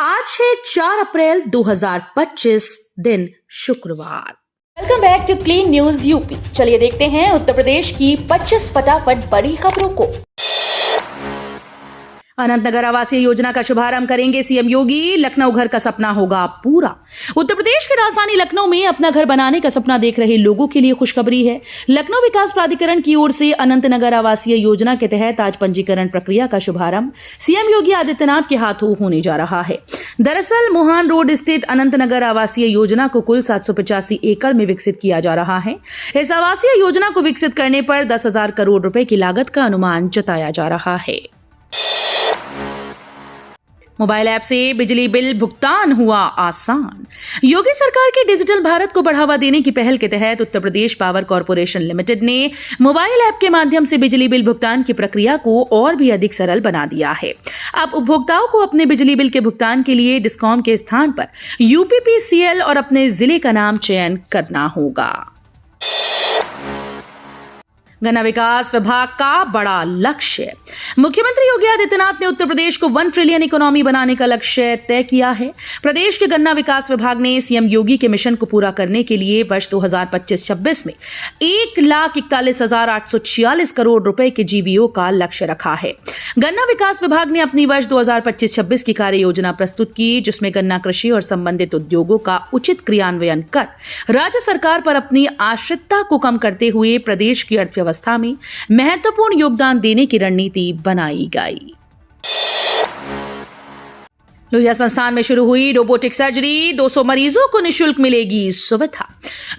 आज है 4 अप्रैल 2025 दिन शुक्रवार। Welcome back to Clean News UP. चलिए देखते हैं उत्तर प्रदेश की 25 फटाफट बड़ी खबरों को। अनंतनगर आवासीय योजना का शुभारंभ करेंगे सीएम योगी। लखनऊ घर का सपना होगा पूरा। उत्तर प्रदेश की राजधानी लखनऊ में अपना घर बनाने का सपना देख रहे लोगों के लिए खुशखबरी है। लखनऊ विकास प्राधिकरण की ओर से अनंतनगर आवासीय योजना के तहत आज पंजीकरण प्रक्रिया का शुभारंभ सीएम योगी आदित्यनाथ के हाथों होने जा रहा है। दरअसल मोहान रोड स्थित अनंतनगर आवासीय योजना को कुल 785 एकड़ में विकसित किया जा रहा है। इस आवासीय योजना को विकसित करने पर 10,000 करोड़ रुपए की लागत का अनुमान जताया जा रहा है। मोबाइल ऐप से बिजली बिल भुगतान हुआ आसान। योगी सरकार के डिजिटल भारत को बढ़ावा देने की पहल के तहत Uttar Pradesh power corporation limited ने मोबाइल ऐप के माध्यम से बिजली बिल भुगतान की प्रक्रिया को और भी अधिक सरल बना दिया है। अब उपभोक्ताओं को अपने बिजली बिल के भुगतान के लिए डिस्कॉम के स्थान पर यूपीपीसीएल और अपने जिले का नाम चयन करना होगा। गन्ना विकास विभाग का बड़ा लक्ष्य। मुख्यमंत्री योगी आदित्यनाथ ने उत्तर प्रदेश को 1 ट्रिलियन इकोनॉमी बनाने का लक्ष्य तय किया है। प्रदेश के गन्ना विकास विभाग ने सीएम योगी के मिशन को पूरा करने के लिए वर्ष 2025-26 में 1,41,846 करोड़ रुपए के जीवीओ का लक्ष्य रखा है। गन्ना विकास विभाग ने अपनी वर्ष 2025-26 की कार्य योजना प्रस्तुत की, जिसमें गन्ना कृषि और संबंधित उद्योगों का उचित क्रियान्वयन कर राज्य सरकार पर अपनी आश्रितता को कम करते हुए प्रदेश की अर्थव्यवस्था में महत्वपूर्ण योगदान देने की रणनीति बनाई गई। लोहिया संस्थान में शुरू हुई रोबोटिक सर्जरी। 200 मरीजों को निशुल्क मिलेगी सुविधा।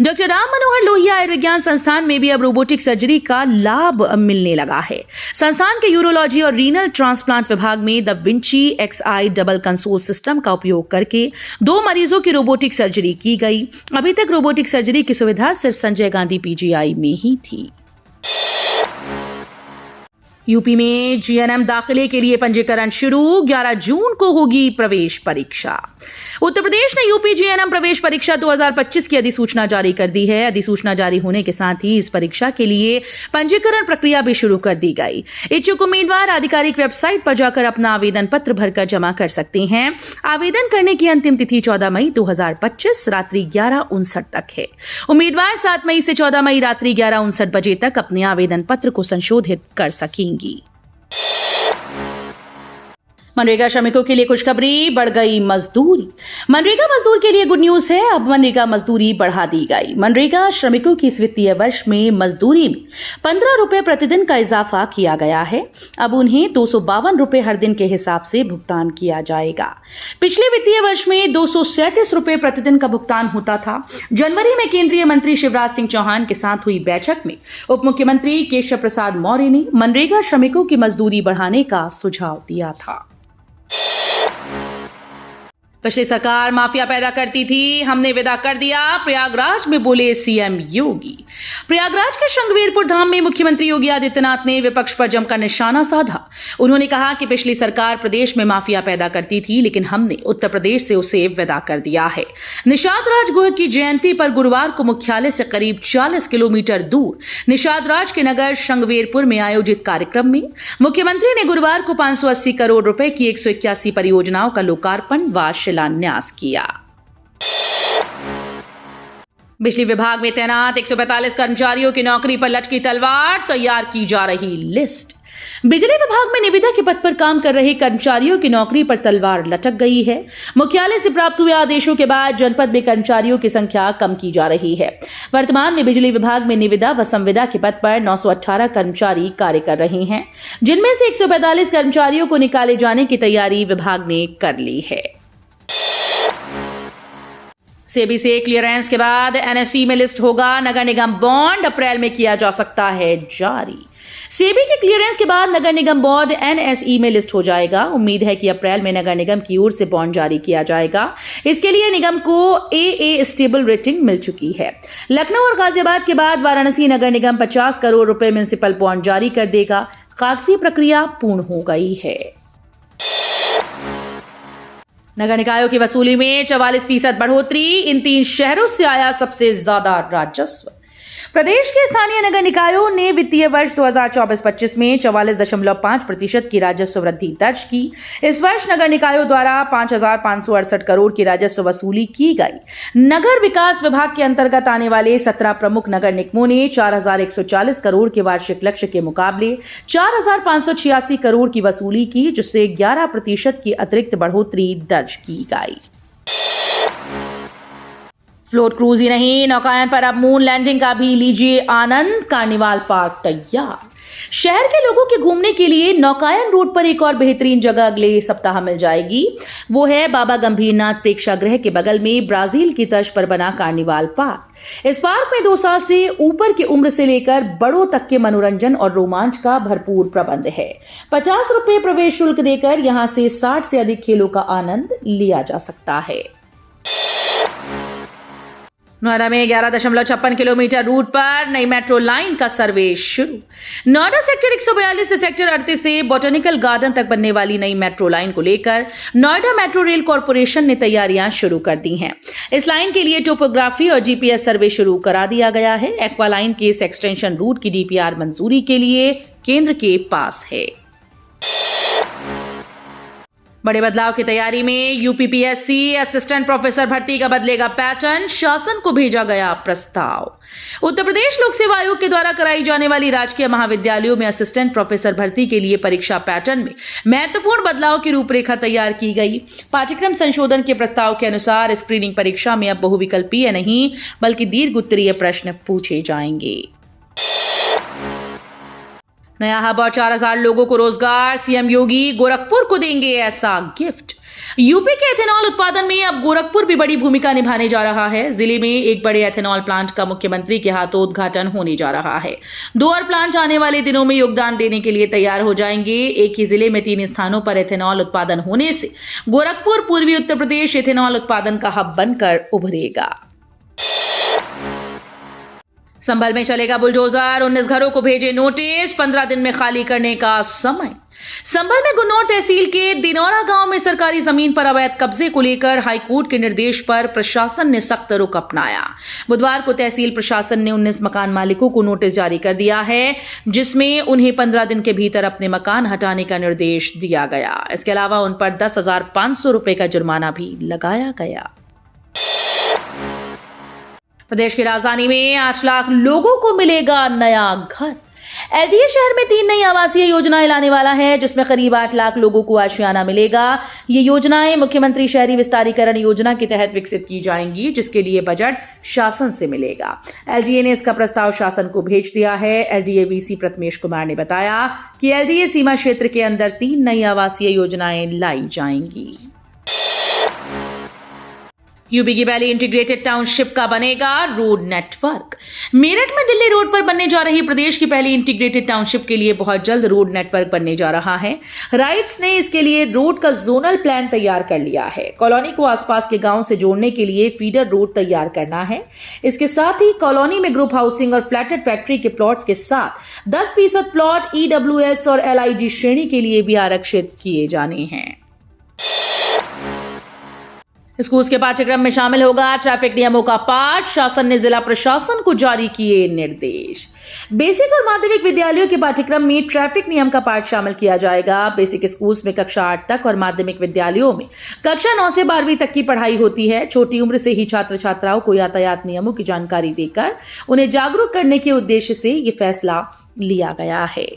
डॉक्टर राम मनोहर लोहिया आयुर्विज्ञान संस्थान में भी अब रोबोटिक सर्जरी का लाभ मिलने लगा है। संस्थान के यूरोलॉजी और रीनल ट्रांसप्लांट विभाग में the Vinci XI double console system का उपयोग करके 2 मरीजों की रोबोटिक सर्जरी की गई। अभी तक रोबोटिक सर्जरी की सुविधा सिर्फ संजय गांधी PGI में ही थी। यूपी में जीएनएम दाखिले के लिए पंजीकरण शुरू। 11 जून को होगी प्रवेश परीक्षा। उत्तर प्रदेश ने यूपी जीएनएम प्रवेश परीक्षा 2025 की अधिसूचना जारी कर दी है। अधिसूचना जारी होने के साथ ही इस परीक्षा के लिए पंजीकरण प्रक्रिया भी शुरू कर दी गई। इच्छुक उम्मीदवार आधिकारिक वेबसाइट पर जाकर अपना आवेदन पत्र भरकर जमा कर सकते हैं। आवेदन करने की अंतिम तिथि 14 मई 2025 रात्रि 11:59 तक है। उम्मीदवार 7 मई से 14 मई रात्रि 11:59 बजे तक अपने आवेदन पत्र को संशोधित कर सकेंगे। मनरेगा श्रमिकों के लिए खुशखबरी, बढ़ गई मजदूरी। मनरेगा मजदूर के लिए गुड न्यूज है। अब मनरेगा मजदूरी बढ़ा दी गई। मनरेगा श्रमिकों की इस वित्तीय वर्ष में मजदूरी में 15 रुपए प्रतिदिन का इजाफा किया गया है। अब उन्हें 252 रुपए हर दिन के हिसाब से भुगतान किया जाएगा। पिछले वित्तीय वर्ष में 237 रुपए प्रतिदिन का भुगतान होता था। जनवरी में केंद्रीय मंत्री शिवराज सिंह चौहान के साथ हुई बैठक में उप मुख्यमंत्री केशव प्रसाद मौर्य ने मनरेगा श्रमिकों की मजदूरी बढ़ाने का सुझाव दिया था। पिछली सरकार माफिया पैदा करती थी, हमने विदा कर दिया, प्रयागराज में बोले सीएम योगी। प्रयागराज के शृंगवेरपुर धाम में मुख्यमंत्री योगी आदित्यनाथ ने विपक्ष पर जमकर निशाना साधा। उन्होंने कहा कि पिछली सरकार प्रदेश में माफिया पैदा करती थी, लेकिन हमने उत्तर प्रदेश से उसे विदा कर दिया है। निषाद राज गुह की जयंती पर गुरुवार को मुख्यालय से करीब 40 किलोमीटर दूर निषाद राज के नगर शृंगवेरपुर में आयोजित कार्यक्रम में मुख्यमंत्री ने गुरुवार को 580 करोड़ रुपए की 181 परियोजनाओं का लोकार्पण व शिलान्यास किया। बिजली विभाग में तैनात 145 कर्मचारियों की नौकरी पर लटकी तलवार, तैयार की जा रही लिस्ट। बिजली विभाग में निविदा के पद पर काम कर रहे कर्मचारियों की नौकरी पर तलवार लटक गई है। मुख्यालय से प्राप्त हुए आदेशों के बाद जनपद में कर्मचारियों की संख्या कम की जा रही है। वर्तमान में बिजली विभाग में निविदा व संविदा के पद पर 918 कर्मचारी कार्य कर रहे हैं, जिनमें से 145 कर्मचारियों को निकाले जाने की तैयारी विभाग ने कर ली है। सेबी से क्लियरेंस के बाद एनएसई में लिस्ट होगा नगर निगम बॉन्ड। अप्रैल में किया जा सकता है जारी। सेबी के क्लियरेंस के बाद नगर निगम बॉन्ड एनएसई में लिस्ट हो जाएगा। उम्मीद है कि अप्रैल में नगर निगम की ओर से बॉन्ड जारी किया जाएगा। इसके लिए निगम को AA स्टेबल रेटिंग मिल चुकी है। लखनऊ और गाजियाबाद के बाद वाराणसी नगर निगम 50 करोड़ रुपए म्युनिसिपल बॉन्ड जारी कर देगा। कागजी प्रक्रिया पूर्ण हो गई है। नगर निकायों की वसूली में 44% बढ़ोतरी। इन 3 शहरों से आया सबसे ज्यादा राजस्व। प्रदेश के स्थानीय नगर निकायों ने वित्तीय वर्ष 2024-25 में 44.5% की राजस्व वृद्धि दर्ज की। इस वर्ष नगर निकायों द्वारा 5,568 करोड़ की राजस्व वसूली की गई। नगर विकास विभाग के अंतर्गत आने वाले 17 प्रमुख नगर निगमों ने 4,140 करोड़ के वार्षिक लक्ष्य के मुकाबले 4,586 करोड़ की वसूली की, जिससे 11% की अतिरिक्त बढ़ोतरी दर्ज की गई। फ्लोट क्रूज ही नहीं, नौकायन पर अब मून लैंडिंग का भी लीजिए आनंद। कार्निवाल पार्क तैयार। शहर के लोगों के घूमने के लिए नौकायन रोड पर एक और बेहतरीन जगह अगले सप्ताह मिल जाएगी। वो है बाबा गंभीरनाथ प्रेक्षागृह के बगल में ब्राजील की तर्ज पर बना कार्निवाल पार्क। इस पार्क में 2 साल से ऊपर की उम्र से लेकर बड़ों तक के मनोरंजन और रोमांच का भरपूर प्रबंध है। 50 रुपए प्रवेश शुल्क देकर यहां से 60 से अधिक खेलों का आनंद लिया जा सकता है। नोएडा में 11.56 किलोमीटर रूट पर नई मेट्रो लाइन का सर्वे शुरू। नोएडा सेक्टर 142 से सेक्टर 38 से बॉटनिकल गार्डन तक बनने वाली नई मेट्रो लाइन को लेकर नोएडा मेट्रो रेल कॉर्पोरेशन ने तैयारियां शुरू कर दी हैं। इस लाइन के लिए टोपोग्राफी और जीपीएस सर्वे शुरू करा दिया गया है। एक्वा लाइन के इस एक्सटेंशन रूट की डीपीआर मंजूरी के लिए केंद्र के पास है। बड़े बदलाव की तैयारी में यूपीपीएससी असिस्टेंट प्रोफेसर भर्ती का बदलेगा पैटर्न, शासन को भेजा गया प्रस्ताव। उत्तर प्रदेश लोक सेवा आयोग के द्वारा कराई जाने वाली राजकीय महाविद्यालयों में असिस्टेंट प्रोफेसर भर्ती के लिए परीक्षा पैटर्न में महत्वपूर्ण बदलाव की रूपरेखा तैयार की गई। पाठ्यक्रम संशोधन के प्रस्ताव के अनुसार स्क्रीनिंग परीक्षा में अब बहुविकल्पीय नहीं बल्कि दीर्घ उत्तरीय प्रश्न पूछे जाएंगे। नया हब और 4,000 लोगों को रोजगार, सीएम योगी गोरखपुर को देंगे ऐसा गिफ्ट। यूपी के एथेनॉल उत्पादन में अब गोरखपुर भी बड़ी भूमिका निभाने जा रहा है। जिले में एक बड़े एथेनॉल प्लांट का मुख्यमंत्री के हाथों उद्घाटन होने जा रहा है। 2 और प्लांट आने वाले दिनों में योगदान देने के लिए तैयार हो जाएंगे। एक ही जिले में 3 स्थानों पर एथेनॉल उत्पादन होने से गोरखपुर पूर्वी उत्तर प्रदेश एथेनॉल उत्पादन का हब बनकर उभरेगा। संभल में चलेगा बुलडोजर, 19 घरों को भेजे नोटिस, 15 दिन में खाली करने का समय। संभल में गुन्नौर तहसील के दिनौरा गांव में सरकारी जमीन पर अवैध कब्जे को लेकर हाईकोर्ट के निर्देश पर प्रशासन ने सख्त रुख अपनाया। बुधवार को तहसील प्रशासन ने 19 मकान मालिकों को नोटिस जारी कर दिया है, जिसमें उन्हें 15 दिन के भीतर अपने मकान हटाने का निर्देश दिया गया। इसके अलावा उन पर 10,500 रुपए का जुर्माना भी लगाया गया। प्रदेश की राजधानी में 8 लाख लोगों को मिलेगा नया घर। एलडीए शहर में 3 नई आवासीय योजनाएं लाने वाला है, जिसमें करीब 8 लाख लोगों को आशियाना मिलेगा। ये योजनाएं मुख्यमंत्री शहरी विस्तारीकरण योजना के तहत विकसित की जाएंगी, जिसके लिए बजट शासन से मिलेगा। एलडीए ने इसका प्रस्ताव शासन को भेज दिया है। एलडीए वीसी प्रथमेश कुमार ने बताया कि एलडीए सीमा क्षेत्र के अंदर 3 नई आवासीय योजनाएं लाई जाएंगी। यूपी की पहली इंटीग्रेटेड टाउनशिप का बनेगा रोड नेटवर्क। मेरठ में दिल्ली रोड पर बनने जा रही प्रदेश की पहली इंटीग्रेटेड टाउनशिप के लिए बहुत जल्द रोड नेटवर्क बनने जा रहा है। राइट्स ने इसके लिए रोड का जोनल प्लान तैयार कर लिया है। कॉलोनी को आसपास के गांव से जोड़ने के लिए फीडर रोड तैयार करना है। इसके साथ ही कॉलोनी में ग्रुप हाउसिंग और फ्लैटेड फैक्ट्री के प्लॉट्स के साथ 10% प्लॉट ईडब्ल्यूएस और एलआईजी श्रेणी के लिए भी आरक्षित किए जाने हैं। स्कूल के पाठ्यक्रम में शामिल होगा ट्रैफिक नियमों का पाठ। शासन ने जिला प्रशासन को जारी किए निर्देश। बेसिक और माध्यमिक विद्यालयों के पाठ्यक्रम में ट्रैफिक नियम का पाठ शामिल किया जाएगा। बेसिक स्कूल्स में कक्षा 8 तक और माध्यमिक विद्यालयों में कक्षा 9 से 12वीं तक की पढ़ाई होती है। छोटी उम्र से ही छात्र छात्राओं को यातायात नियमों की जानकारी देकर उन्हें जागरूक करने के उद्देश्य से यह फैसला लिया गया है।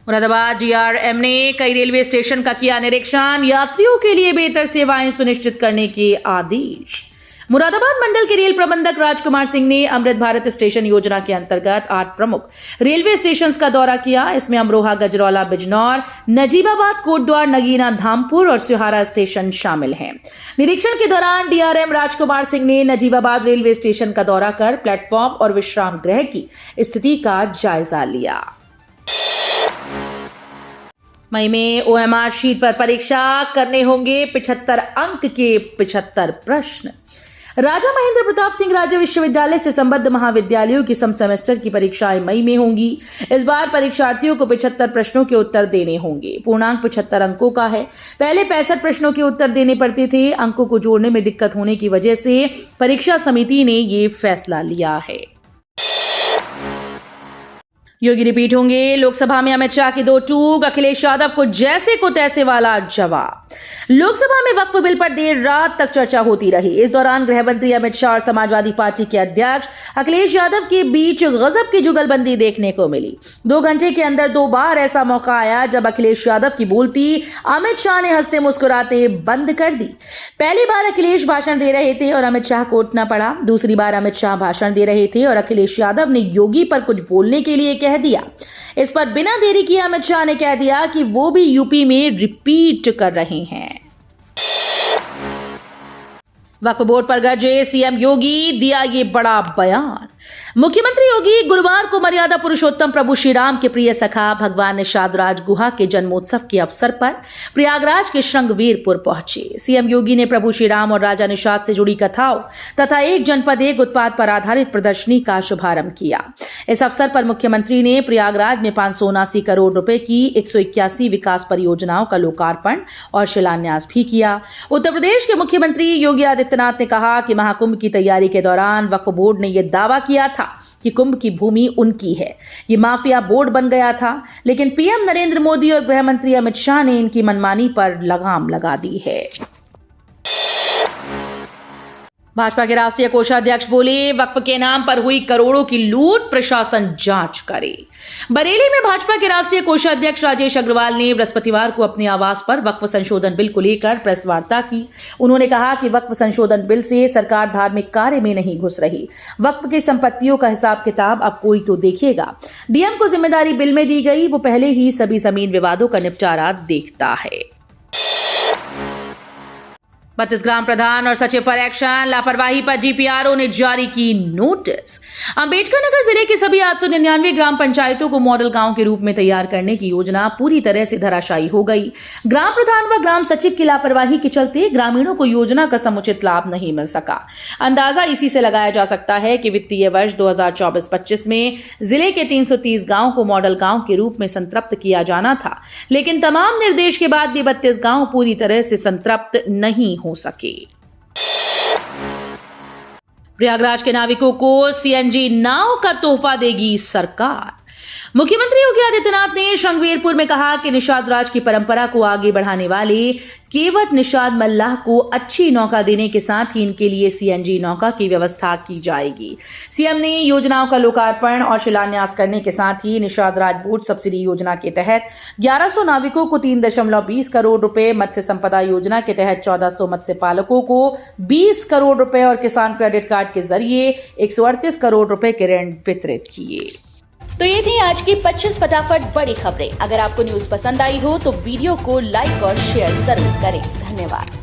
मुरादाबाद डीआरएम ने कई रेलवे स्टेशन का किया निरीक्षण। यात्रियों के लिए बेहतर सेवाएं सुनिश्चित करने के आदेश। मुरादाबाद मंडल के रेल प्रबंधक राजकुमार सिंह ने अमृत भारत स्टेशन योजना के अंतर्गत 8 प्रमुख रेलवे स्टेशन का दौरा किया। इसमें अमरोहा, गजरौला, बिजनौर, नजीबाबाद, कोटद्वार, नगीना, धामपुर और सिहारा स्टेशन शामिल हैं। निरीक्षण के दौरान डीआरएम राजकुमार सिंह ने नजीबाबाद रेलवे स्टेशन का दौरा कर प्लेटफॉर्म और विश्राम गृह की स्थिति का जायजा लिया। मई में ओएमआर शीट पर परीक्षा करने होंगे 75 अंक के 75 प्रश्न। राजा महेंद्र प्रताप सिंह राज्य विश्वविद्यालय से संबद्ध महाविद्यालयों की सम सेमेस्टर की परीक्षाएं मई में होंगी। इस बार परीक्षार्थियों को 75 प्रश्नों के उत्तर देने होंगे। पूर्णांक 75 अंकों का है। पहले 65 प्रश्नों के उत्तर देने पड़ते थे। अंकों को जोड़ने में दिक्कत होने की वजह से परीक्षा समिति ने ये फैसला लिया है। योगी रिपीट होंगे। लोकसभा में अमित शाह की 2 टूक, अखिलेश यादव को जैसे को तैसे वाला जवाब। लोकसभा में वक्फ बिल पर देर रात तक चर्चा होती रही। इस दौरान गृह मंत्री अमित शाह और समाजवादी पार्टी के अध्यक्ष अखिलेश यादव के बीच गजब की जुगलबंदी देखने को मिली। 2 घंटे के अंदर 2 बार ऐसा मौका आया जब अखिलेश यादव की बोलती अमित शाह ने हंसते मुस्कुराते बंद कर दी। पहली बार अखिलेश भाषण दे रहे थे और अमित शाह को उठना पड़ा। दूसरी बार अमित शाह भाषण दे रहे थे और अखिलेश यादव ने योगी पर कुछ बोलने के लिए कह दिया। इस पर बिना देरी किए अमित शाह ने कह दिया कि वो भी यूपी में रिपीट कर रहे हैं। वक्फ बोर्ड पर गरजे सीएम योगी, दिया ये बड़ा बयान। मुख्यमंत्री योगी गुरुवार को मर्यादा पुरुषोत्तम प्रभु श्री राम के प्रिय सखा भगवान निषाद राज गुहा के जन्मोत्सव के अवसर पर प्रयागराज के श्रृंगवीरपुर पहुंचे। सीएम योगी ने प्रभु श्री राम और राजा निषाद से जुड़ी कथाओं तथा एक जनपद एक उत्पाद पर आधारित प्रदर्शनी का शुभारंभ किया। इस अवसर पर मुख्यमंत्री ने प्रयागराज में 579 करोड़ रुपए की 181 विकास परियोजनाओं का लोकार्पण और शिलान्यास भी किया। उत्तर प्रदेश के मुख्यमंत्री योगी आदित्यनाथ ने कहा कि महाकुंभ की तैयारी के दौरान वक्फ बोर्ड ने यह दावा किया था कि कुंभ की भूमि उनकी है। ये माफिया बोर्ड बन गया था, लेकिन पीएम नरेंद्र मोदी और गृह मंत्री अमित शाह ने इनकी मनमानी पर लगाम लगा दी है। भाजपा के राष्ट्रीय कोषाध्यक्ष बोले, वक्फ के नाम पर हुई करोड़ों की लूट प्रशासन जांच करे। बरेली में भाजपा के राष्ट्रीय कोषाध्यक्ष राजेश अग्रवाल ने बृहस्पतिवार को अपने आवास पर वक्फ संशोधन बिल को लेकर प्रेस वार्ता की। उन्होंने कहा कि वक्फ संशोधन बिल से सरकार धार्मिक कार्य में नहीं घुस रही। वक्फ की संपत्तियों का हिसाब किताब अब कोई तो देखेगा। डीएम को जिम्मेदारी बिल में दी गई, वो पहले ही सभी जमीन विवादों का निपटारा देखता है। 32 ग्राम प्रधान और सचिव पर एक्शन, लापरवाही पर जीपीआरओ ने जारी की नोटिस। अंबेडकर नगर जिले की सभी 899 ग्राम पंचायतों को मॉडल गांव के रूप में तैयार करने की योजना पूरी तरह से धराशायी हो गई। ग्राम प्रधान व ग्राम सचिव की लापरवाही के चलते ग्रामीणों को योजना का समुचित लाभ नहीं मिल सका। अंदाजा इसी से लगाया जा सकता है कि वित्तीय वर्ष 2024-25 में जिले के 330 गांव को मॉडल गांव के रूप में संतृप्त किया जाना था, लेकिन तमाम निर्देश के बाद भी 32 गांव पूरी तरह से संतृप्त नहीं हो सके। प्रयागराज के नाविकों को सीएनजी नाव का तोहफा देगी सरकार। मुख्यमंत्री योगी आदित्यनाथ ने श्रृंगवीरपुर में कहा कि निषाद राज की परंपरा को आगे बढ़ाने वाले केवट निषाद मल्लाह को अच्छी नौका देने के साथ ही इनके लिए सीएनजी नौका की व्यवस्था की जाएगी। सीएम ने योजनाओं का लोकार्पण और शिलान्यास करने के साथ ही निषाद राज बोट सब्सिडी योजना के तहत 1100 नाविकों को 3.20 करोड़ रुपए, मत्स्य संपदा योजना के तहत 1400 मत्स्य पालकों को 20 करोड़ रुपए और किसान क्रेडिट कार्ड के जरिए 138 करोड़ रुपए के ऋण वितरित किए। तो ये थी आज की 25 फटाफट बड़ी खबरें। अगर आपको न्यूज पसंद आई हो तो वीडियो को लाइक और शेयर जरूर करें। धन्यवाद।